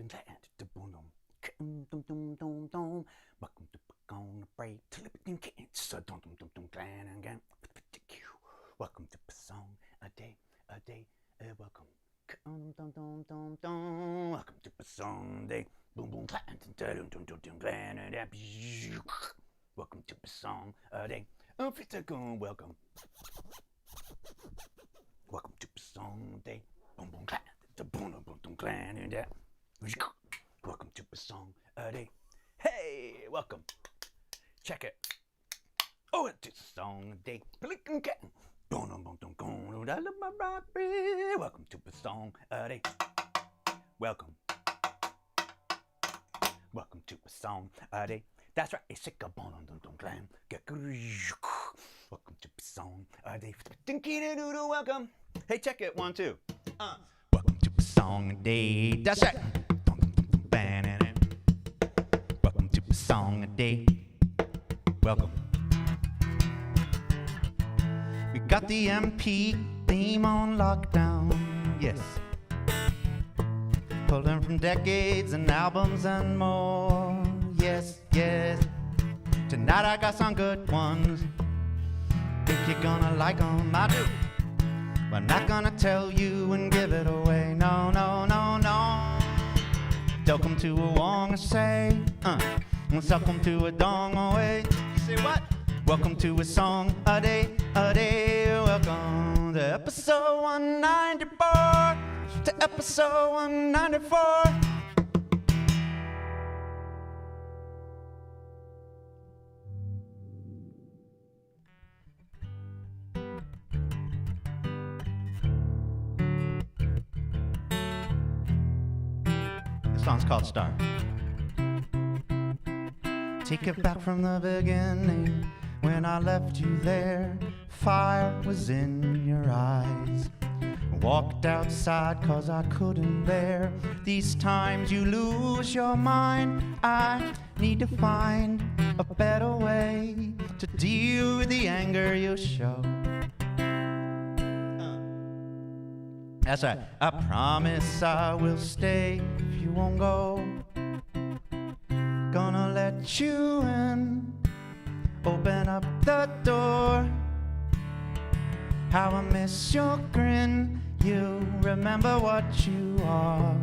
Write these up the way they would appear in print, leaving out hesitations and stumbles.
Welcome to Gonna Break Television Kids. Welcome to a song a day, welcome. Welcome to a song a day. Boom boom welcome to a song a day. Welcome. Welcome to a song a day. Boom boom welcome to a song a day. Hey, welcome. Check it. Oh, it's a song a day. Welcome to a song a day. Welcome. Welcome to a song a day. That's right. It's sick of welcome to a song a day. Welcome. Hey, check it. 1, 2. Welcome to a song a day. That's right. Welcome to a song a day. Welcome. We got the MP theme on lockdown. Yes. Pulling from decades and albums and more. Yes, yes. Tonight I got some good ones. Think you're gonna like them, I do. But I'm not gonna tell you and give it away. No, no, no, no. Welcome to a Wong say, welcome to a dong away. You say what? Welcome to a song a day, a day. Welcome to episode 194, to episode 194. This song's called Star. Take it back from the beginning. When I left you there, fire was in your eyes. Walked outside cause I couldn't bear these times you lose your mind. I need to find a better way to deal with the anger you show. That's right. I promise I will stay if you won't go. Gonna let you in. Open up the door. How I miss your grin. You remember what you are.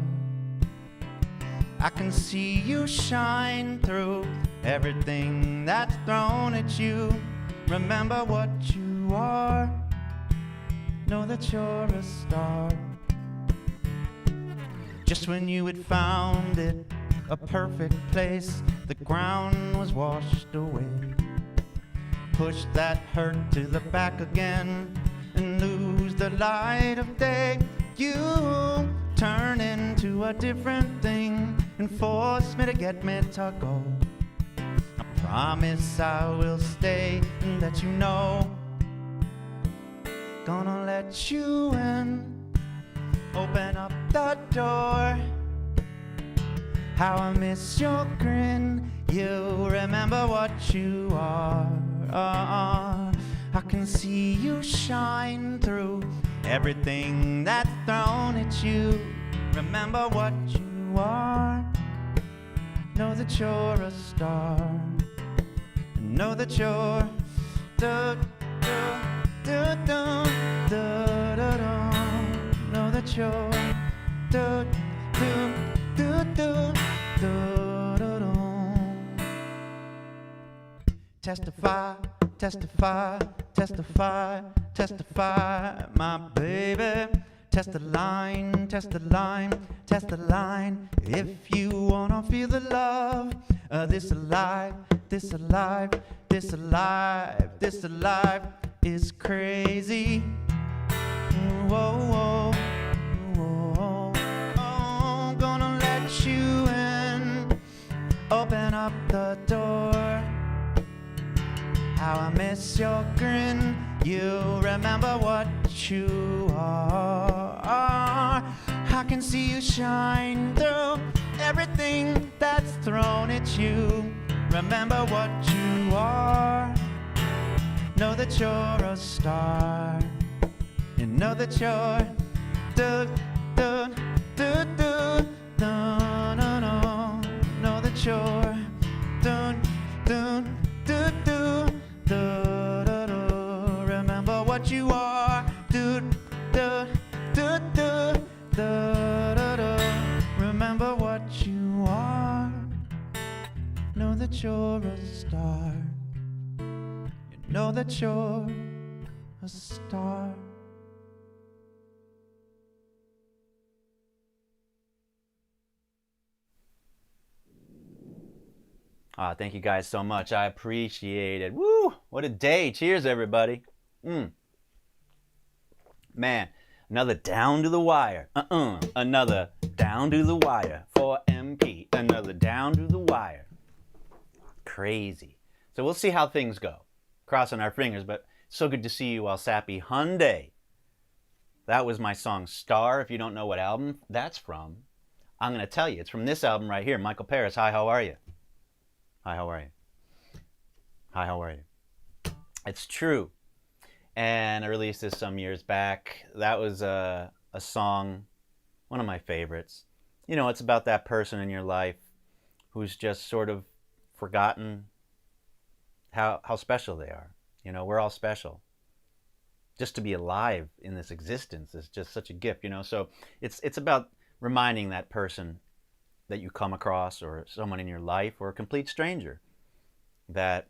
I can see you shine through everything that's thrown at you. Remember what you are. Know that you're a star. Just when you had found it, a perfect place, the ground was washed away. Push that hurt to the back again and lose the light of day. You turn into a different thing and force me to get me to go. I promise I will stay and let you know. Gonna let you in. Open up the door. How I miss your grin. You remember what you are. I can see you shine through everything that's thrown at you. Remember what you are. Know that you're a star. Know that you're know that you're testify, testify, testify, testify, my baby. Test the line, test the line, test the line. If you wanna feel the love, this alive, this alive, this alive, this alive is crazy. Whoa, whoa, whoa. Oh, gonna let you in. Open up the door. How I miss your grin. You remember what you are. I can see you shine through everything that's thrown at you. Remember what you are. Know that you're a star. You know that you're do do do do do. that you're dun, dun, do, do, do, do, do. Remember what you are. Do, do, do, do, do, do, do. Remember what you are. Know that you're a star. You know that you're a star. Thank you guys so much. I appreciate it. Woo! What a day. Cheers, everybody. Man, another down to the wire. Another down to the wire for MP. Another down to the wire. Crazy. So we'll see how things go. Crossing our fingers, but so good to see you all, Sappy Hyundai. That was my song Star. If you don't know what album that's from, I'm going to tell you. It's from this album right here. Michael Paris, hi, how are you? Hi, how are you? Hi, how are you? It's true. And I released this some years back. That was a song, one of my favorites. You know, it's about that person in your life who's just sort of forgotten how special they are. You know, we're all special. Just to be alive in this existence is just such a gift, you know. So it's about reminding that person that you come across, or someone in your life, or a complete stranger, that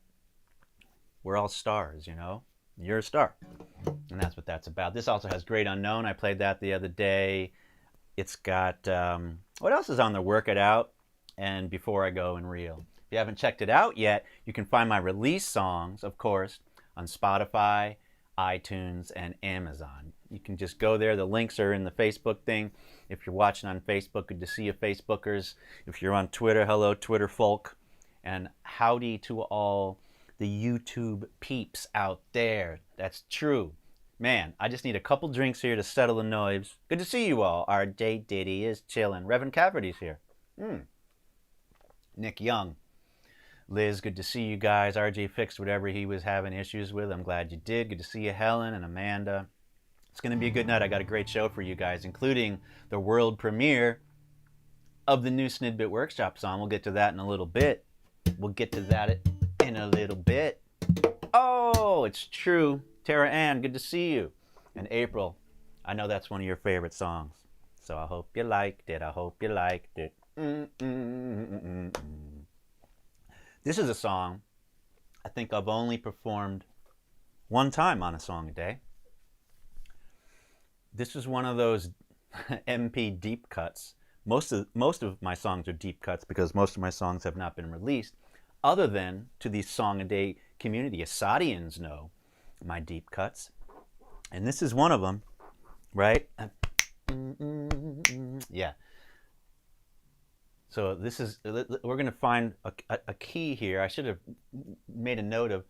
we're all stars, you know. You're a star. And that's what that's about. This also has Great Unknown. I played that the other day. It's got, what else is on there? Work It Out and Before I Go and Real. If you haven't checked it out yet, you can find my release songs, of course, on Spotify, iTunes, and Amazon. You can just go there. The links are in the Facebook thing. If you're watching on Facebook, good to see you, Facebookers. If you're on Twitter, hello, Twitter folk. And howdy to all the YouTube peeps out there. That's true. Man, I just need a couple drinks here to settle the nerves. Good to see you all. RJ Diddy is chilling. Reverend Cafferty's here. Nick Young. Liz, good to see you guys. RJ fixed whatever he was having issues with. I'm glad you did. Good to see you, Helen and Amanda. It's going to be a good night. I got a great show for you guys, including the world premiere of the new Snidbit Workshop song. We'll get to that in a little bit. Oh, it's true. Tara Ann, good to see you. And April, I know that's one of your favorite songs. So I hope you liked it. I hope you liked it. This is a song I think I've only performed one time on A Song a Day. This is one of those MP deep cuts. Most of my songs are deep cuts because most of my songs have not been released, other than to the Song a Day community. Assadians know my deep cuts. And this is one of them, right? Yeah. So this is, we're going to find a key here. I should have made a note of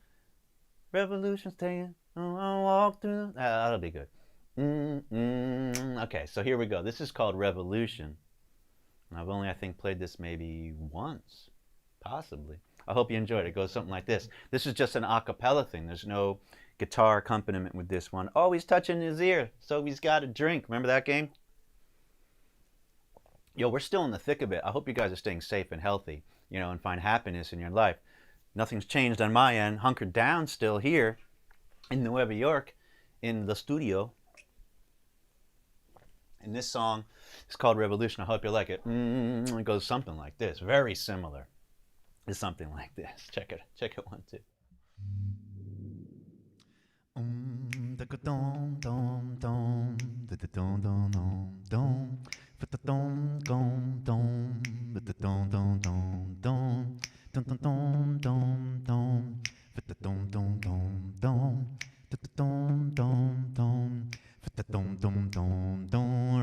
revolution's taking, I'll walk through. That'll be good. Okay, so here we go. This is called Revolution. And I've only, I think, played this maybe once, possibly. I hope you enjoyed it. It goes something like this. This is just an a cappella thing. There's no guitar accompaniment with this one. Oh, he's touching his ear, so he's got a drink. Remember that game? Yo, we're still in the thick of it. I hope you guys are staying safe and healthy, you know, and find happiness in your life. Nothing's changed on my end. Hunkered down still here in Nueva York in the studio. And this song is called Revolution. I hope you like it. It goes something like this. Very similar. It's something like this. Check it 1, 2.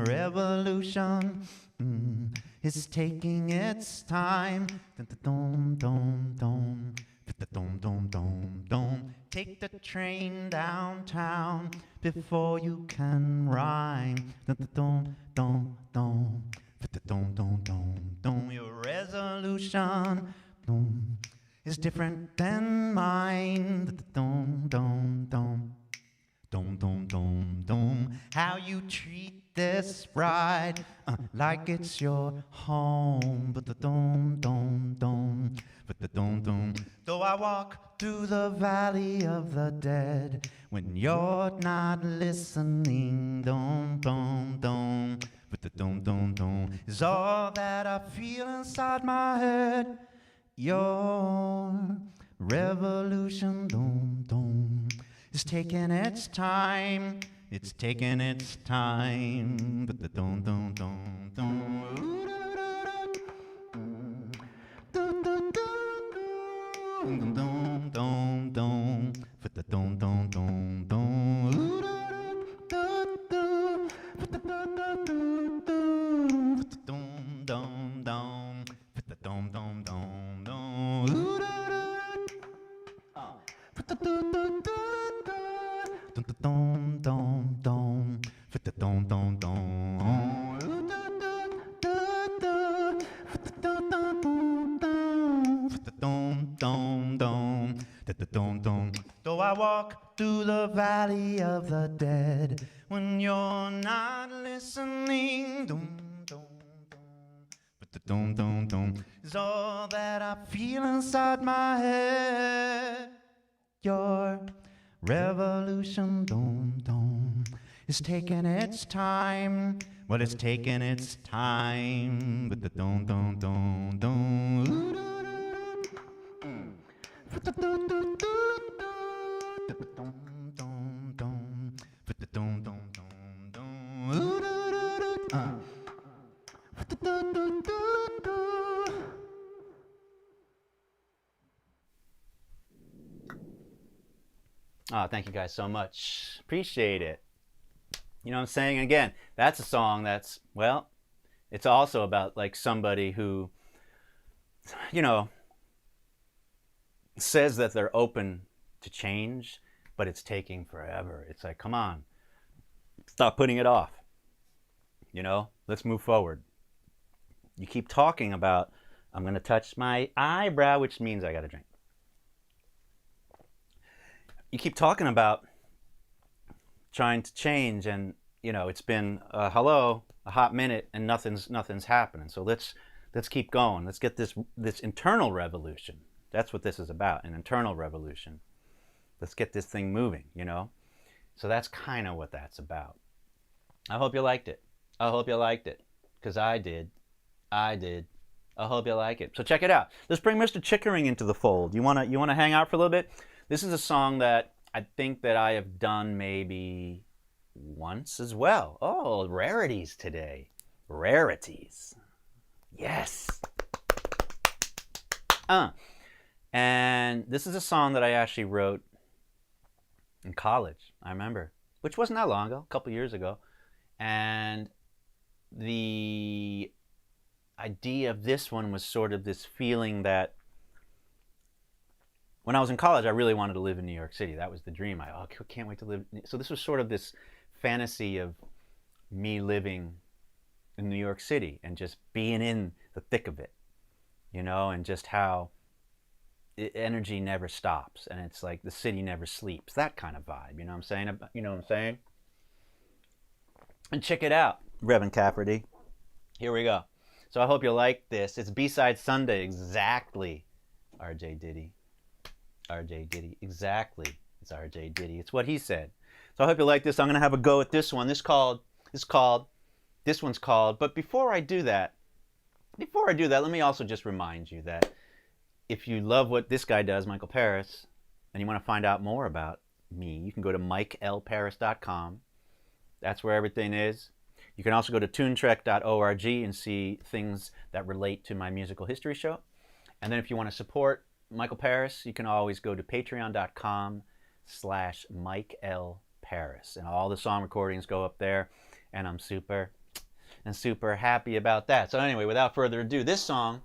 Revolution is taking its time. Take the train downtown before you can rhyme. Your resolution is different than mine. How you treat this ride like it's your home. But the dum dum dum, but the dum dum. Though I walk through the valley of the dead, when you're not listening, dum dum dum, but the dum dum dum is all that I feel inside my head. Your revolution, dum dum, is taking its time. It's taking its time. But the dum dum dum dum. Dum dum dum dum dum dum. But the dum dum dum dum. But the dum dum dum dum. But the dum dum dum. But the dum dum dum dum. But the dum dum dum dum. Dum dum dum dum, fit the dum dum dum. Fit the dum dum dum, fit the dum dum dum, fit the dum dum. Though I walk through the valley of the dead, when you're not listening, dum dum dum, but the dum dum dum is all that I feel inside my head. Your revolution, dum dum, is taking its time. Well, it's taking its time. But the dum dum dum dum. But the dum dum dum dum. But the dum dum dum. But the dum dum dum dum. But the dum dum dum dum. Oh, thank you guys so much. Appreciate it. You know what I'm saying? Again, that's a song that's, well, it's also about like somebody who, you know, says that they're open to change, but it's taking forever. It's like, come on, stop putting it off. You know, let's move forward. You keep talking about, I'm going to touch my eyebrow, which means I got to drink. You keep talking about trying to change, and you know it's been a hot minute, and nothing's happening. So let's keep going. Let's get this internal revolution. That's what this is about, an internal revolution. Let's get this thing moving, you know. So that's kind of what that's about. I hope you liked it. I hope you liked it, because I did. I hope you like it. So check it out. Let's bring Mr. Chickering into the fold. You wanna hang out for a little bit? This is a song that I think that I have done maybe once as well. Oh, rarities today. Rarities. Yes. And this is a song that I actually wrote in college, I remember, which wasn't that long ago, a couple years ago. And the idea of this one was sort of this feeling that when I was in college, I really wanted to live in New York City. That was the dream. I can't wait to live. So this was sort of this fantasy of me living in New York City and just being in the thick of it, you know, and just how energy never stops. And it's like the city never sleeps. That kind of vibe, you know what I'm saying? You know what I'm saying? And check it out, Reverend Cafferty. Here we go. So I hope you like this. It's B-Side Sunday, exactly. R.J. Diddy. R.J. Diddy, exactly. It's R.J. Diddy. It's what he said. So I hope you like this. I'm going to have a go at this one. This one's called. But before I do that, let me also just remind you that if you love what this guy does, Michael Parris, and you want to find out more about me, you can go to mikelparris.com. That's where everything is. You can also go to tunetrek.org and see things that relate to my musical history show. And then if you want to support Michael Parris, you can always go to patreon.com/MikeLParris. And all the song recordings go up there. And I'm super happy about that. So anyway, without further ado, this song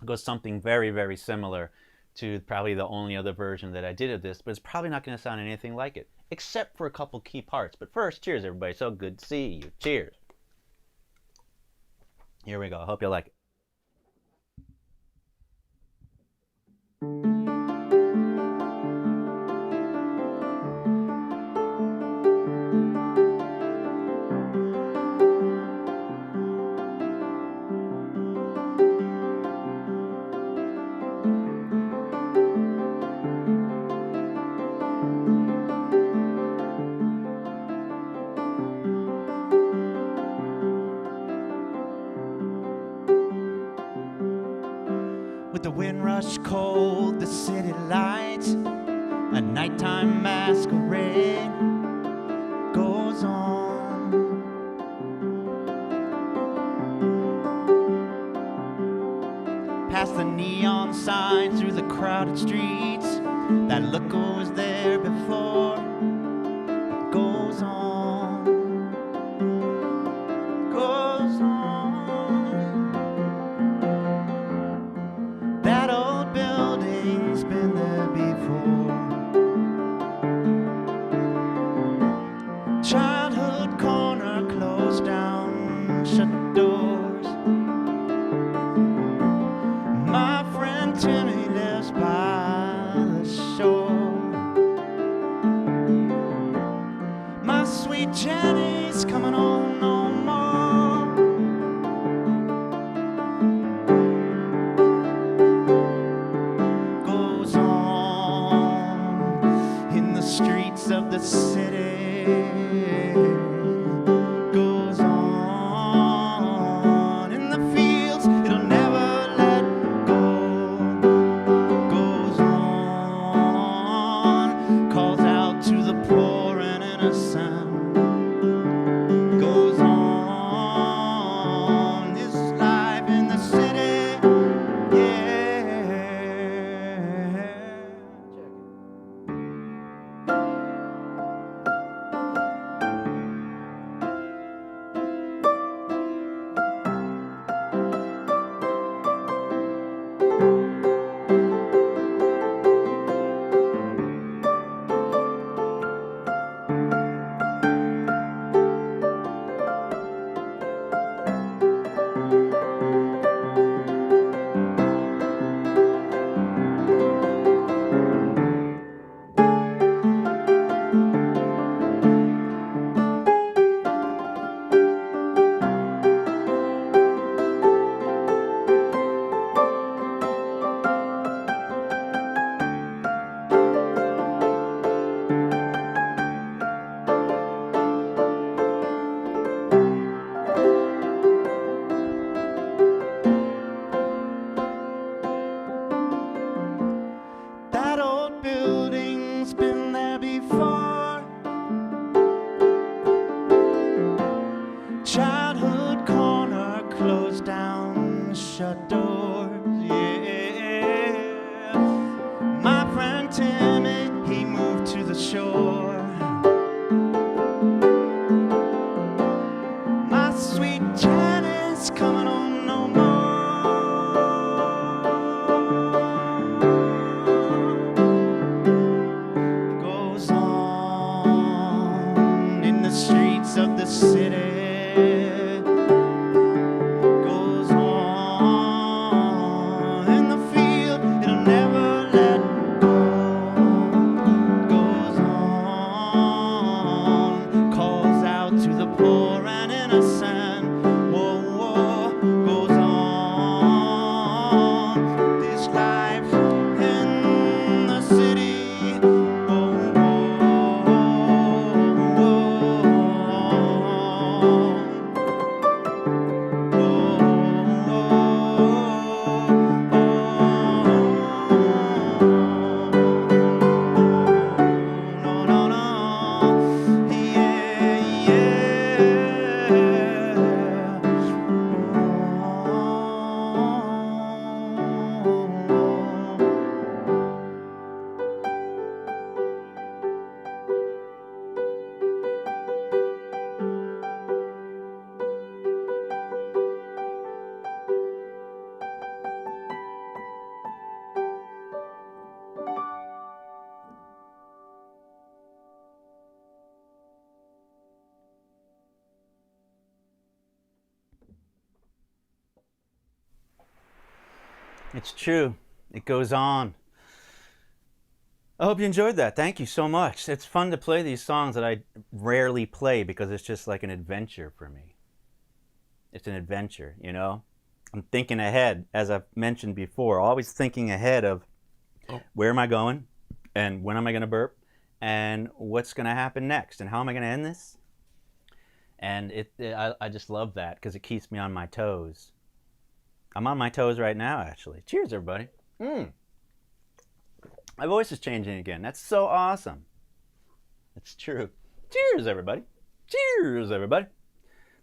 goes something very, very similar to probably the only other version that I did of this, but it's probably not going to sound anything like it, except for a couple key parts. But first, cheers, everybody. So good to see you. Cheers. Here we go. I hope you like it. cold, the city lights, a nighttime masquerade goes on. Past the neon sign, through the crowded streets, that look was there before. It goes on, goes on. That old building's been there before. Childhood corner closed down, shut doors. My friend Timmy lives by the shore. My sweet Jenny's coming home no more. Goes on in the streets of the city. Goes on in the fields, it'll never let go. Goes on, calls out to the poor and innocent. Goes on, this life in the city, yeah. That old building's been there before. Childhood corner closed down, shut doors, yeah. My friend Timmy, he moved to the shore. My sweet Jenny's coming home no more. Goes on in the streets of the city. Goes on in the field, it'll never let go. Goes on, calls out to the poor and innocent. Whoa, whoa, goes on, this life in the city. Whoa, no, no, no, yeah, It's true. It goes on. I hope you enjoyed that. Thank you so much. It's fun to play these songs that I rarely play because it's just like an adventure for me. It's an adventure, you know? I'm thinking ahead, as I've mentioned before, always thinking ahead of where am I going and when am I going to burp and what's going to happen next and how am I going to end this? And I just love that because it keeps me on my toes. I'm on my toes right now, actually. Cheers, everybody. My voice is changing again. That's so awesome. It's true. Cheers, everybody. Cheers, everybody.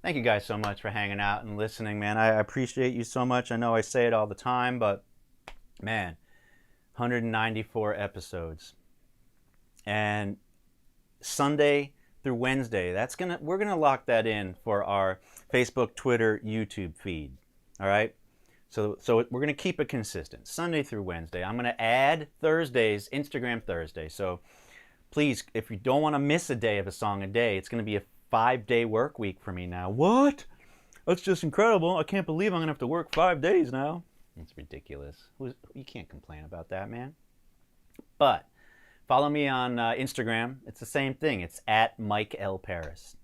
Thank you guys so much for hanging out and listening, man. I appreciate you so much. I know I say it all the time, but man, 194 episodes. And Sunday through Wednesday, we're gonna lock that in for our Facebook, Twitter, YouTube feed. All right? So we're gonna keep it consistent. Sunday through Wednesday. I'm gonna add Thursdays, Instagram Thursday. So please, if you don't want to miss a day of a song a day, it's gonna be a 5-day work week for me now. What? That's just incredible. I can't believe I'm going to have to work 5 days now. It's ridiculous. You can't complain about that, man. But follow me on Instagram. It's the same thing. It's at Mike L. Paris.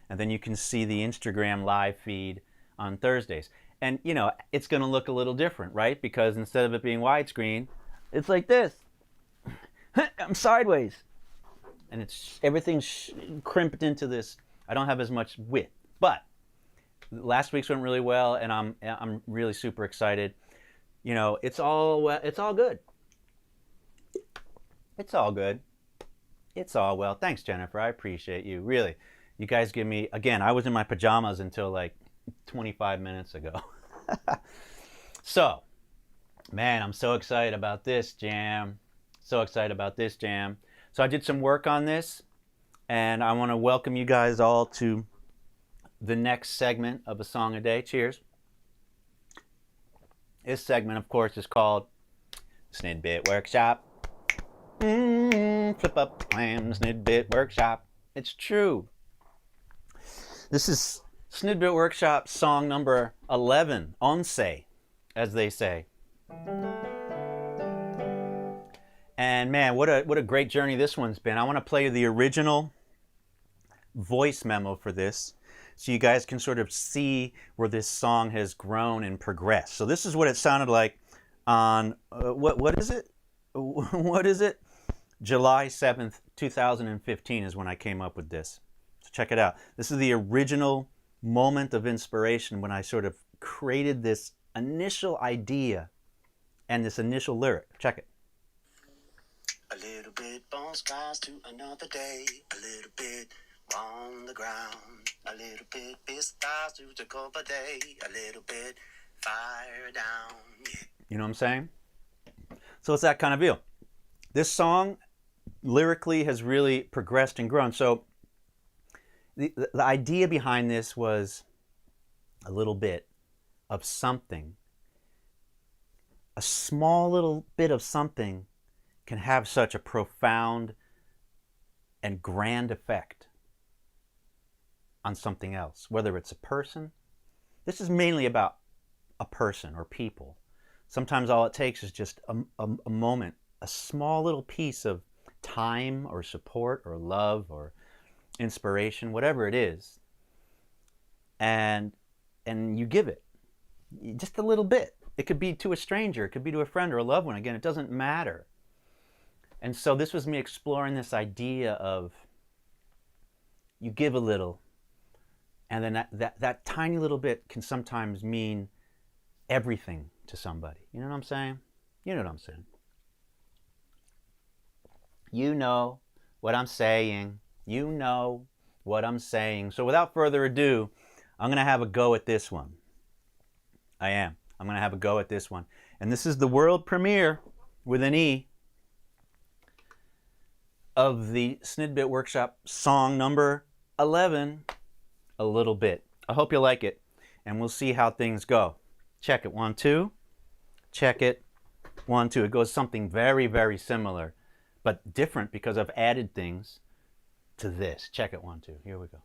And then you can see the Instagram live feed on Thursdays. And, you know, it's going to look a little different, right? Because instead of it being widescreen, it's like this. I'm sideways. And everything's crimped into this. I don't have as much width. But last week's went really well, and I'm really super excited. You know, it's all good. It's all good. It's all well. Thanks, Jennifer. I appreciate you. Really. You guys give me, again, I was in my pajamas until like 25 minutes ago. So, man, I'm so excited about this jam. So I did some work on this, and I want to welcome you guys all to the next segment of A Song a Day. Cheers. This segment, of course, is called Snidbit Workshop. Flip up the clam, Snidbit Workshop. It's true. This is Snidbit Workshop song number 11, Once, as they say. And man, what a great journey this one's been. I want to play the original voice memo for this so you guys can sort of see where this song has grown and progressed. So this is what it sounded like on, what is it? What is it? July 7th, 2015 is when I came up with this. So check it out. This is the original moment of inspiration when I sort of created this initial idea and this initial lyric. Check it. A little bit bone spice to another day, a little bit on the ground, a little bit pistache to the cover day, a little bit fire down. Yeah. You know what I'm saying? So it's that kind of deal. This song lyrically has really progressed and grown. So the idea behind this was a little bit of something. A small little bit of something can have such a profound and grand effect on something else, whether it's a person. This is mainly about a person or people. Sometimes all it takes is just a moment, a small little piece of time or support or love or inspiration, whatever it is, and you give it just a little bit. It could be to a stranger, it could be to a friend or a loved one. Again, it doesn't matter. And so this was me exploring this idea of you give a little, and then that tiny little bit can sometimes mean everything to somebody. You know what I'm saying? You know what I'm saying. You know what I'm saying. You know what I'm saying. So without further ado, I'm going to have a go at this one. I am. I'm going to have a go at this one. And this is the world premiere, with an E, of the Snidbit Workshop song number 11, A Little Bit. I hope you like it, and we'll see how things go. Check it, 1, 2. Check it, 1, 2. It goes something very, very similar, but different because I've added things to this. Check it, 1, 2. Here we go.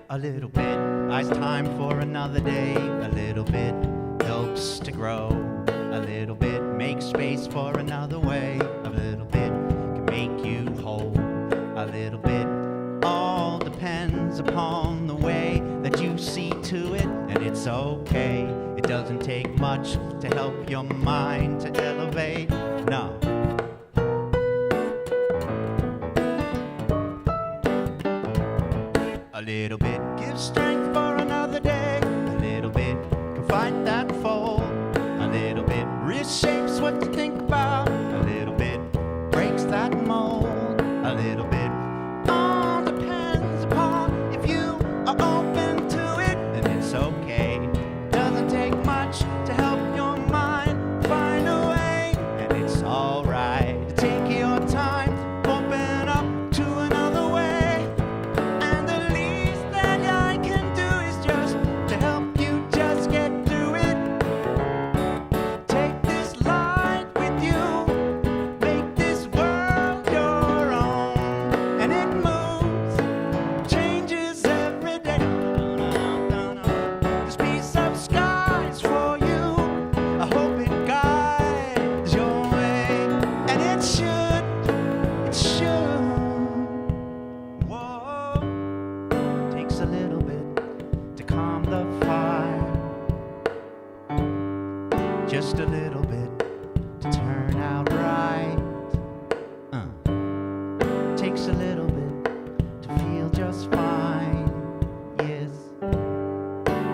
A little bit buys time for another day. A little bit helps to grow. A little bit makes space for another way. A little bit can make you whole. A little bit all depends upon the way that you see to it, and it's okay. It doesn't take much to help your mind to elevate. No. little bit gives strength for another day. A little bit can fight that foe. A little bit reshapes what you think about. A little bit breaks that mold. A little bit all depends upon if you are open to it, and it's okay. Doesn't take much to help your mind find a way, and it's alright to take your time, open up to another way. And the least that I can do is just to help you just get through it. Take this light with you, make this world your own, and it moves, changes every day. This piece of sky's for you. I hope it guides your way, and it should. Whoa, takes a little bit to calm the fire, just a little bit to turn out right. Takes a little bit to feel just fine. Yes,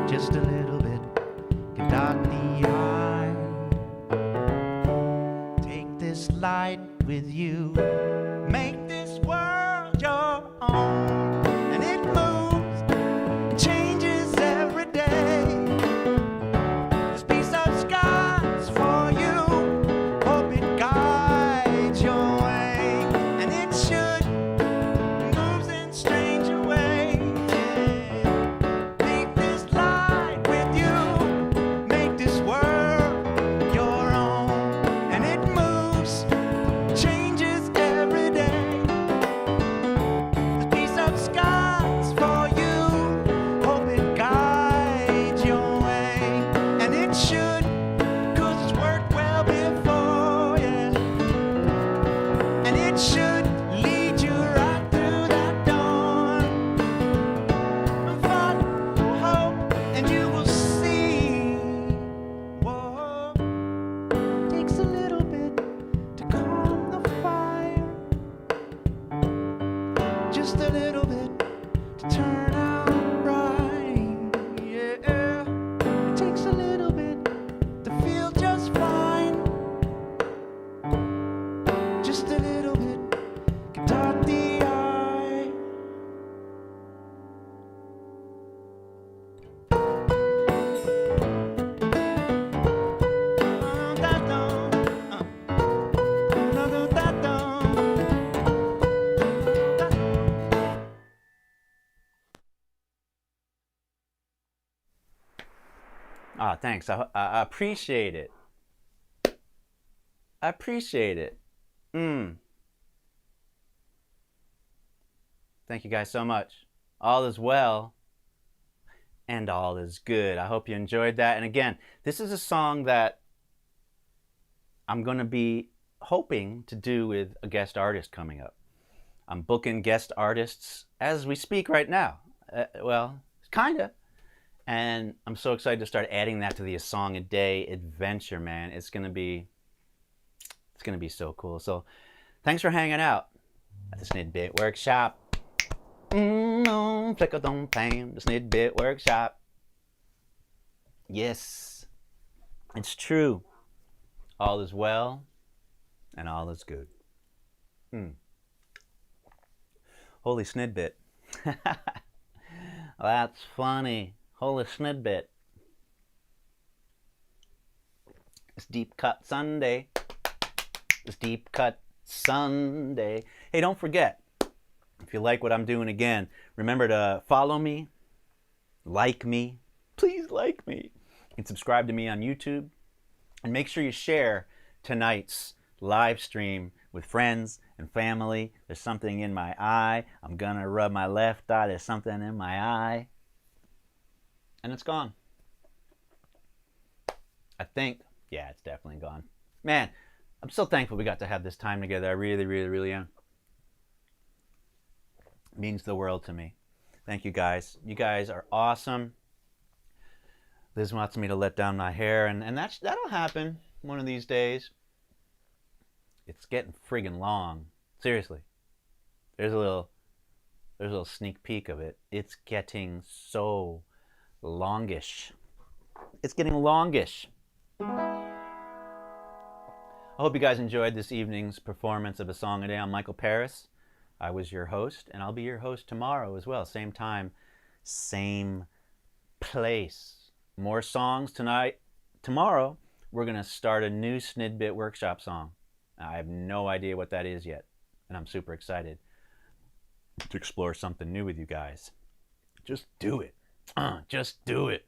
just a little bit can dot the I. Take this light with you, make this world your own, and it moves, changes every day. This piece of sky's for you. Hope it guides your way, and it should. Moves in strange ways. Take this light with you. Make this world your own, and it moves, changes every day. This piece of sky's for you. Hope it guides your way, and it should, 'cause it's worked well before, yeah. And it should lead you right through that dawn. Follow hope, and you will see. Whoa, takes a little bit to calm the fire, just a little bit to turn out right. Yeah, it takes a little bit to feel just fine, just a little bit can dot the I. Ah, thanks. I appreciate it. I appreciate it. Thank you guys so much. All is well and all is good. I hope you enjoyed that. And again, this is a song that I'm going to be hoping to do with a guest artist coming up. I'm booking guest artists as we speak right now. Well, kind of. And I'm so excited to start adding that to the A Song a Day adventure, man. It's gonna be so cool. So thanks for hanging out at the Snidbit Workshop. Flicker don't pam, the Snidbit Workshop. Yes, it's true. All is well and all is good. Holy Snidbit. That's funny. Holy Snidbit. It's Deep Cut Sunday. It's Deep Cut Sunday. Hey, don't forget, if you like what I'm doing again, remember to follow me, like me, please like me, and subscribe to me on YouTube. And make sure you share tonight's live stream with friends and family. There's something in my eye. I'm gonna rub my left eye. There's something in my eye. And it's gone. I think. Yeah, it's definitely gone. Man, I'm so thankful we got to have this time together. I really, really, really am. It means the world to me. Thank you guys. You guys are awesome. Liz wants me to let down my hair, and that'll happen one of these days. It's getting friggin' long. Seriously. There's a little there's a little sneak peek of it. It's getting so longish. It's getting longish. I hope you guys enjoyed this evening's performance of A Song a Day. I'm Michael Paris. I was your host, and I'll be your host tomorrow as well. Same time, same place. More songs tonight. Tomorrow, we're going to start a new Snidbit workshop song. I have no idea what that is yet, and I'm super excited to explore something new with you guys. Just do it. Just do it.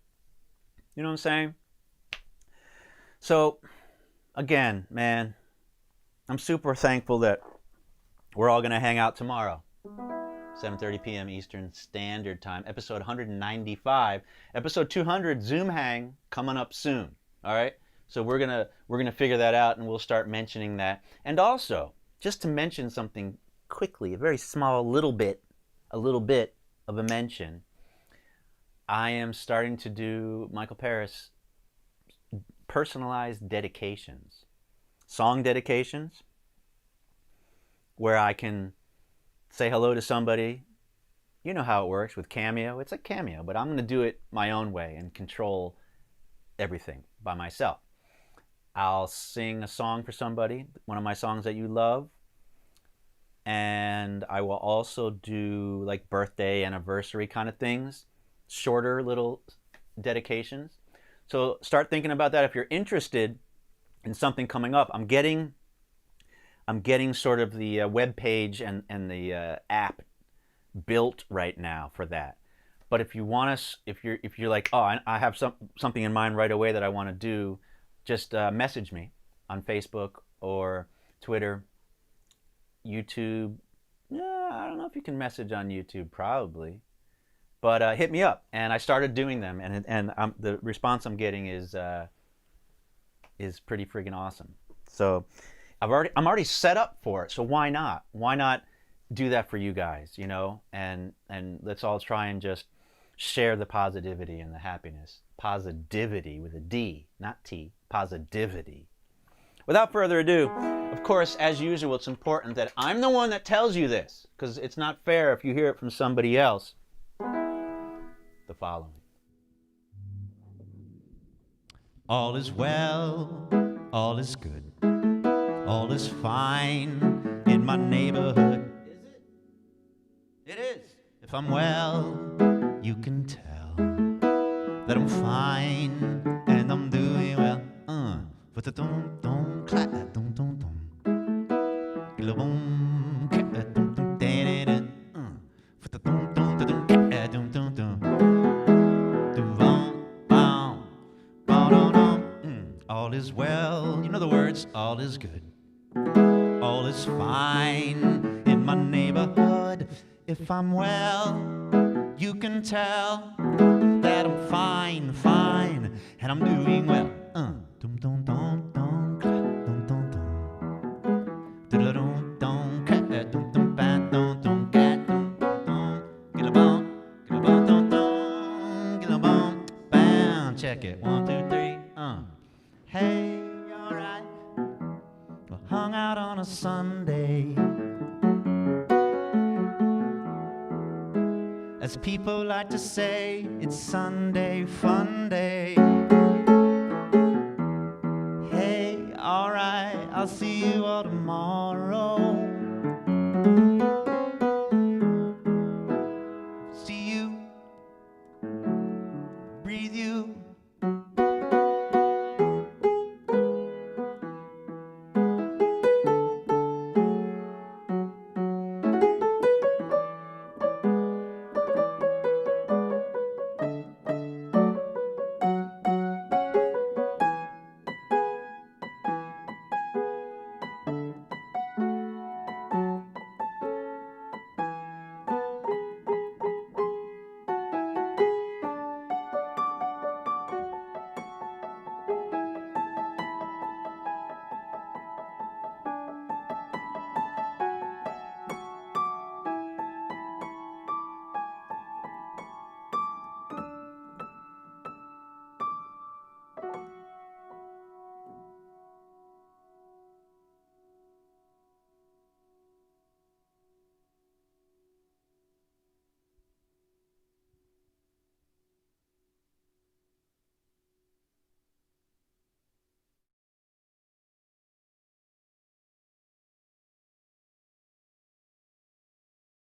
You know what I'm saying? So, again, man, I'm super thankful that we're all going to hang out tomorrow. 7:30 p.m. Eastern Standard Time, episode 195. Episode 200, Zoom Hang, coming up soon. All right? So we're gonna figure that out, and we'll start mentioning that. And also, just to mention something quickly, a very small little bit of a mention. I am starting to do Michael Paris personalized dedications, song dedications, where I can say hello to somebody. You know how it works with Cameo. It's like Cameo, but I'm going to do it my own way and control everything by myself. I'll sing a song for somebody, one of my songs that you love, and I will also do like birthday, anniversary kind of things, shorter little dedications. So start thinking about that if you're interested in something coming up. I'm getting sort of the web page and the app built right now for that. But if you want us, if you're like, oh, I have something in mind right away that I want to do, just message me on Facebook or Twitter, YouTube. Yeah, I don't know if you can message on YouTube, probably, but hit me up. And I started doing them, and the response I'm getting is pretty friggin' awesome. So I'm already set up for it. So why not? Why not do that for you guys? You know, and let's all try and just share the positivity and the happiness. Positivity with a D, not T. Positivity. Without further ado, of course, as usual, it's important that I'm the one that tells you this, because it's not fair if you hear it from somebody else. The following. All is well, all is good, all is fine in my neighborhood. Is it? It is. If I'm well, you can tell that I'm fine and I'm doing well. But the dum clap, dum dum dum, boom, dum dum da but the dum dum dum dum dum dum, dum bum bum. All is well. You know the words. All is good. All is fine in my neighborhood. If I'm well, you can tell that I'm fine, and I'm doing well. Dum dum dum dum dum dum dum, dum dum dum dum dum dum dum, get a bum dum dum, get a bum, bam. Check it. 1, 2, 3. Hey, alright. We hung out on a Sunday, as people like to say. It's Sunday fun day. Hey, alright, I'll see you all tomorrow.